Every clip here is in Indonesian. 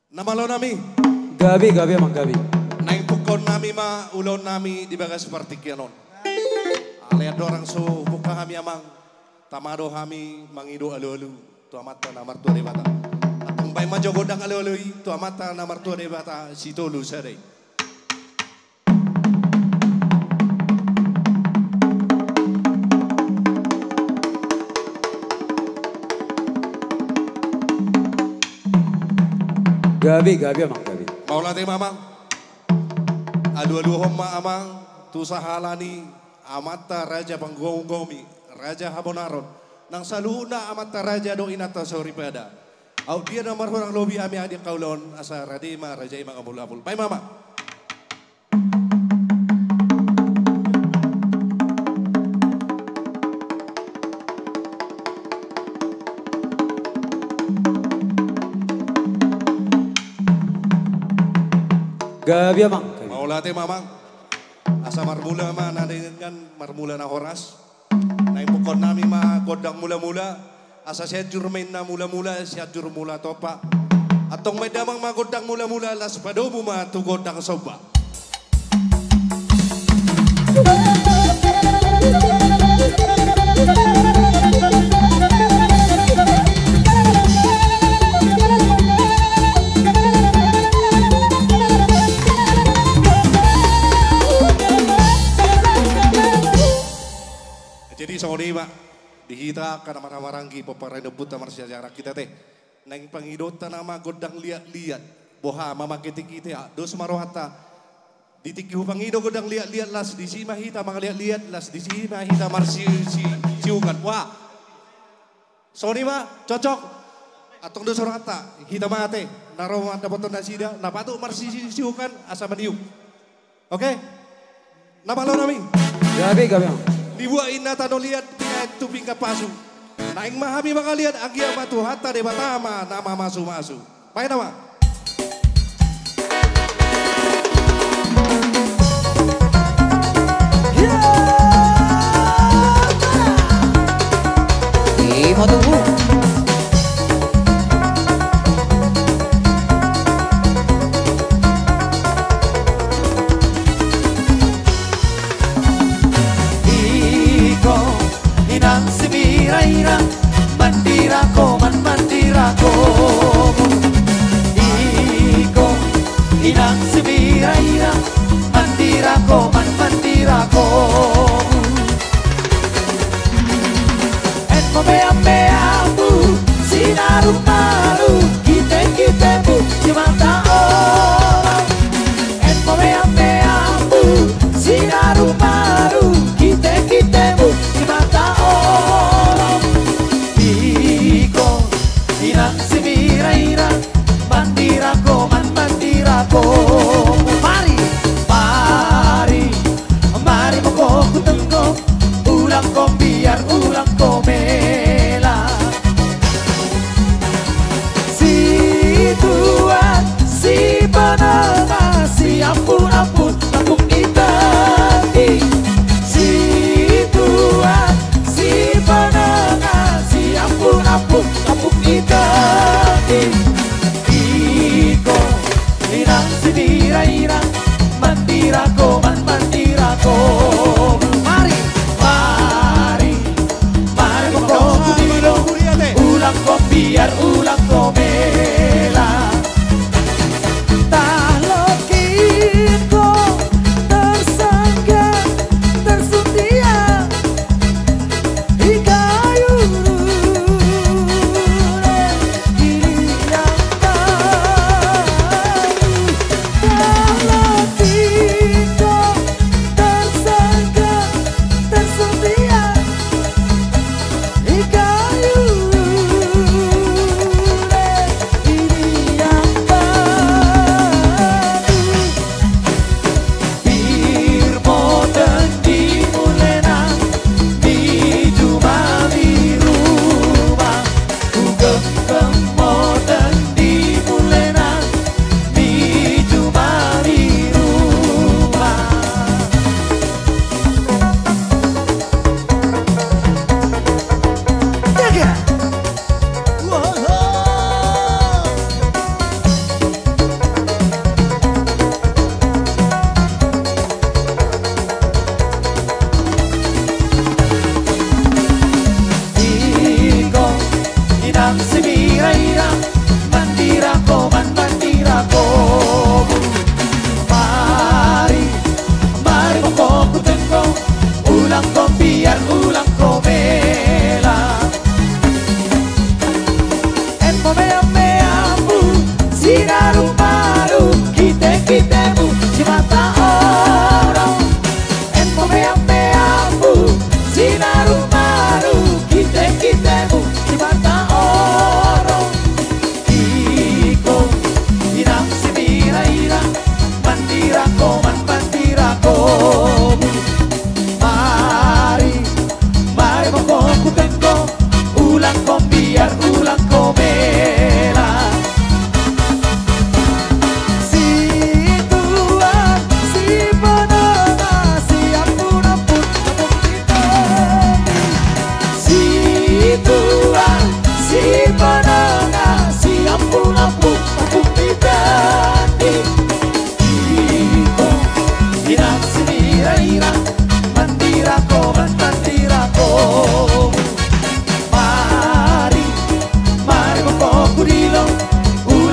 Nama lo nami? Gabi emang Gabi. Naing pukon nami ma ulon nami di bagas seperti kianon. Aliat dorang so buka kami amang tamado kami mangido alu-alu tu amata namar tua debata. Atong bay majo godang alu-alu tu amata namar tua debata si tolu sadai. Gabi emang Gabi. Mau latih mamang? Alu-alu homma amang tu sahalani amata raja panggomi raja habonaron nang saluna amata raja do inata sorry pada. Au dia nomor orang lobi ami adik kaulon asa radima raja imang abul-abul. Pai mama. Gabi emang. Mau latih mamang? Asa marmula ma kan marmula na horas. Naing pukon nami ma kodang mula-mula. Asa sejur main na mula-mula sejur mula topa. Atong may damang ma kodang mula-mula las padomu ma tu kodang soba. Jadi sorry pak, dihita karena marang-marangki peparai debut tamar sejarah kita teh. Nang pangidota nama godang liat-liat, boha mama kita dos marohata. Ditikihu pangido godang liat-liat las di sima hita mga liat-liat las di sima hita siukan. Wah, sorry pak, cocok. Atong dos rata, hita mate, naro mata potong nasida, napatu siukan asa maniuk. Oke, nama lo nami? Gabi emang. Dibuain na tanong liat pingat tubing kapasu. Naing mahami mga liat agya matu hata de batama nama masu-masu. Pakai nama. Mau tunggu. Inang semira-ira mandirako man mandirako Iko inang semira-ira mandirako man mandirako En mamea-meamu sinaru maru kite-kitemu cimata orang En mamea-meamu sinaru maru kite-kitemu cimata orang Iko inang semira-ira mandirako man mandirako Mari moko kutengko ulang ko biar ulang ko mela Si Tuhan si penema si ampun-ampun kampung itati Si Tuhan si penengah si ampun-ampun kampung itati Iko inang semira-ira mandirako man mandirako Mari moko kutilo ulang ko biar ulang ko mela Talokin ko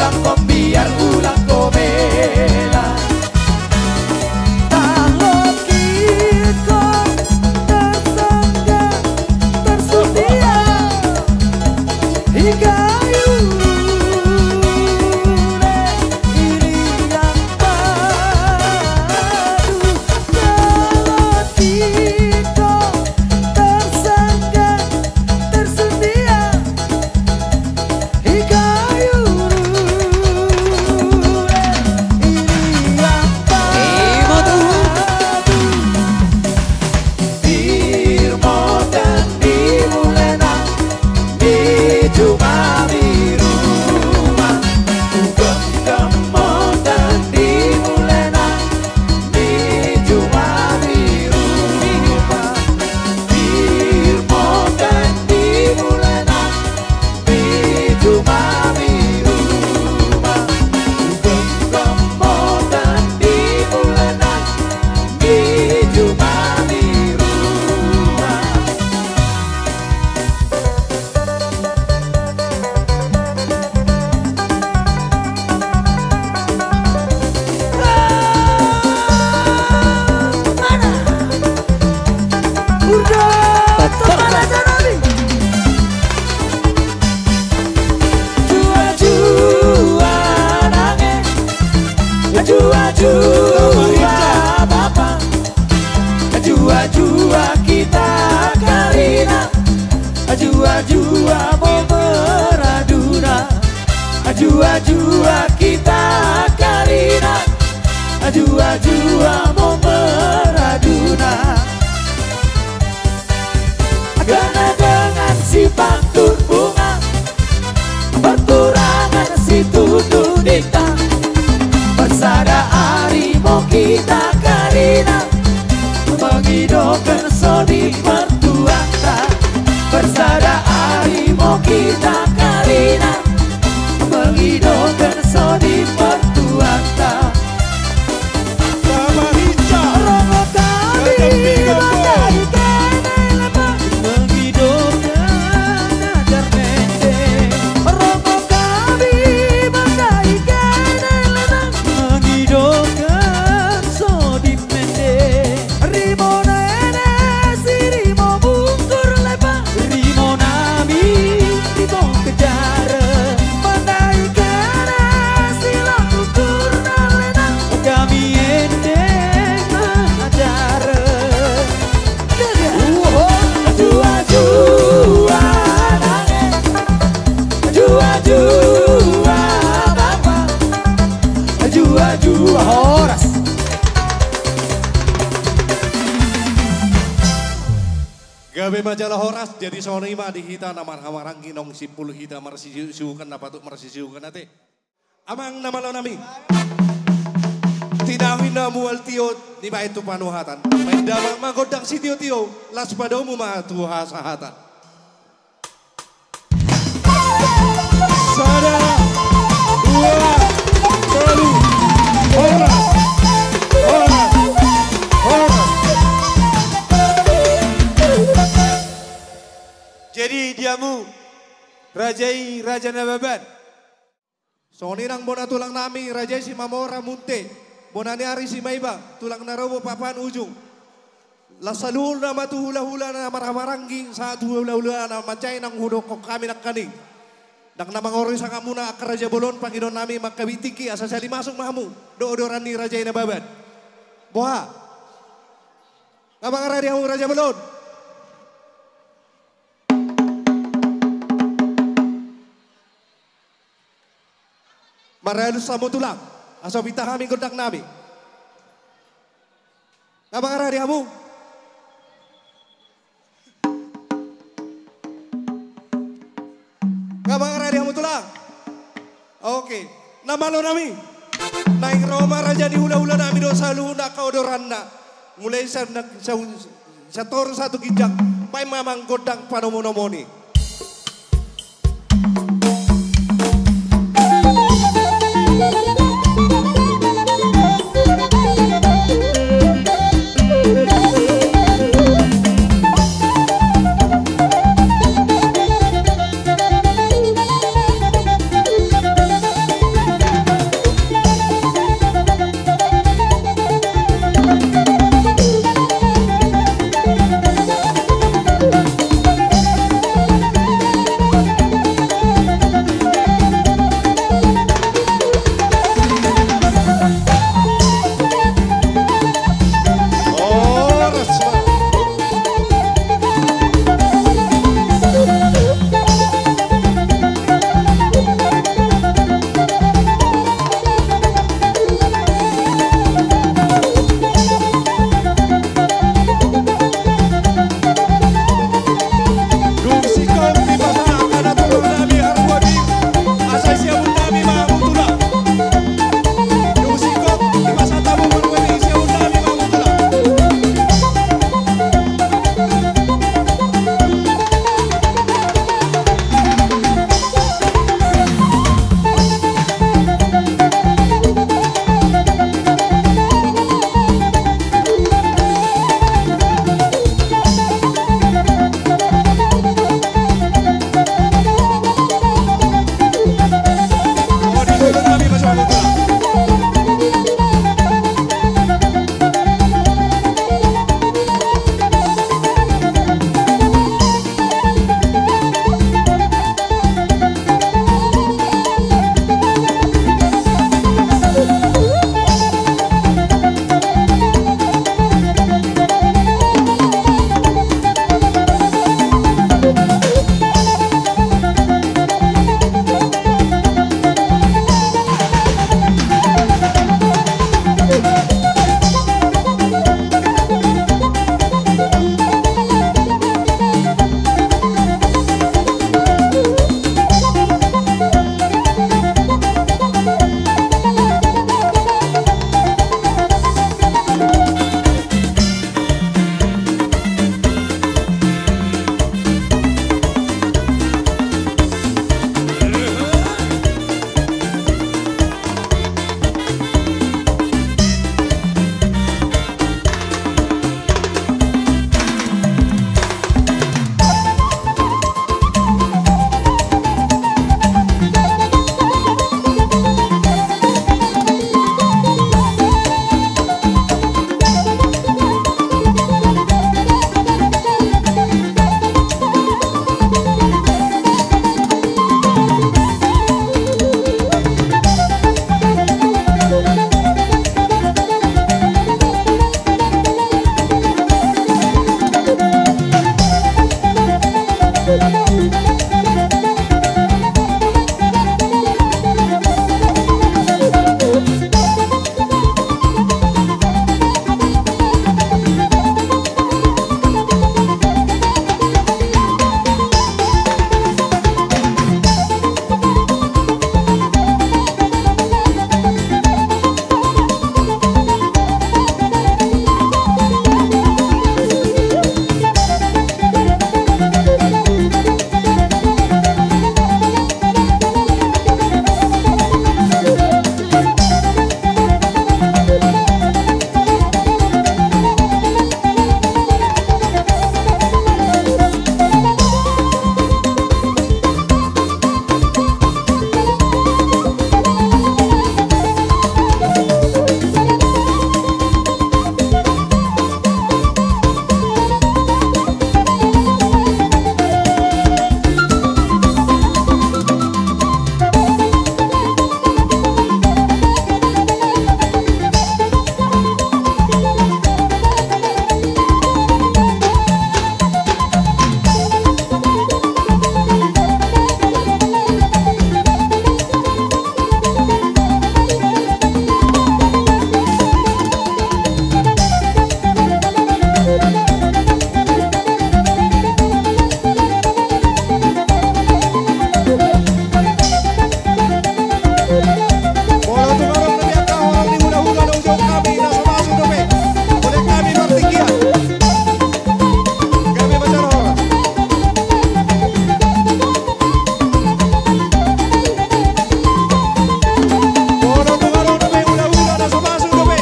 ulang kau biar ulang kau bela. Kalau kita tersangka tersedia hingga Jua kita Karina, jua mau meraduna. Jua kita Karina, jua mau meraduna. Karena dengan si pantun bunga berkurangan si tutu dita. Bersada harimau kita Karina, menghidupkan sodi pertuata. Bersada harimau kita Karina, menghidupkan sodi pertuata. Sama Rica, Romo kami bagai kenelepa, Menghidupkan ajar mende, Romo kami bagai kenelepa, menghidupkan sodi mende. Rimo nene si rimo bungkur lepa, Rimo nami rimo kejar, Mandai kene sila ukur nalena. kami ende ajar. Jua nange, jua bapa, jua horas. gabe majalah Horas jadi sonima di hita namar hamaranggi nong sipul hita marsisiukan napatuk marsisiukan nate. Amang nama lo nami. Tinawin na mual tio ni ba itu panuhatan. May damang magodang si tio las padamu matuha sahatan. Sada dua telu Horas. Jadi diamu Raja Nababan. Soni nang bona tulang nami Raja si Mamora Munte. Bonani ari si Maiba tulang narobo papan ujung. Lasalul na matuhula-hula na marhamaranggi sa hula-hula na macay nang hudok ko kami nakaning. Nang namangori sa kamuna ak Raja Bolon Panginoon nami makabitiki asa sali masuk mahamu. Doodoran ni Raja Nababan. Boha. Ngabang aradia mo Raja Bolon. Maralus sa tulang. Aso pita kami gondak nami. Ngabang aradia mo. Ngabang aradia mo tulang. Oke. Namalo nami. Naing Roma Raja ni hula-hula nami do sa luna kaudoran na. Mulai sa toro satu kijak. Pay mamang gondang panomonomoni. Walau tukarong na biyak kau orang di hula-hula na ujung kami na sumasok dope. Boleh kami bertikia. Kami berjarah. Walau tukarong na biyak hula-hula na sumasok dope.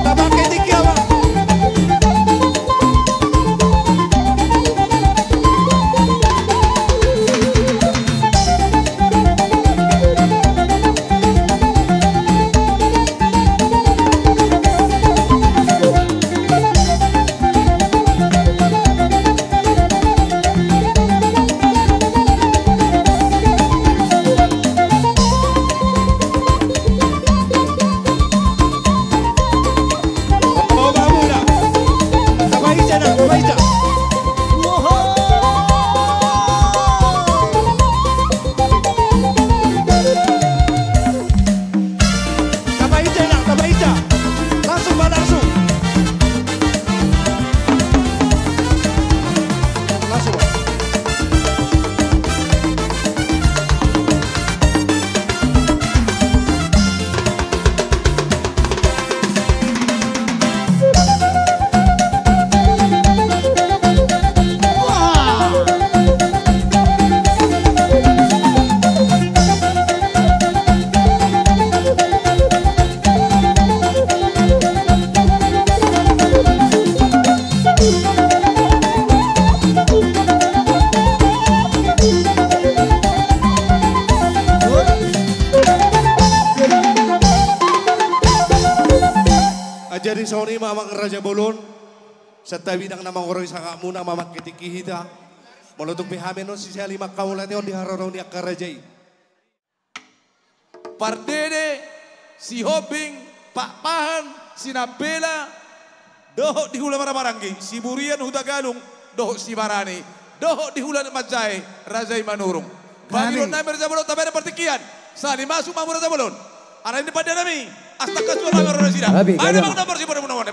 Tapakai tikia ba? Jadi Sony mamak Raja Bolon, serta bidang nama orang sangat muna mamak ketiki hita, molotuk pihamenon sisa 5 kaulatyon di harorong di akar rajai. Pardede, si Hobing, Pak Pahan, si Nabela, dohok di hula Marabarangi, si Burian Huta Galung, dohok si Marani, dohok di hula Majai, Rajai Manurung. Bagiron namin Raja Bolon, tapi ada pertikian. Sali masuk Mampu Raja Bolon. Arah ini pada nami. Astaga suara orang sida. Ada bang nomor si pada menawar.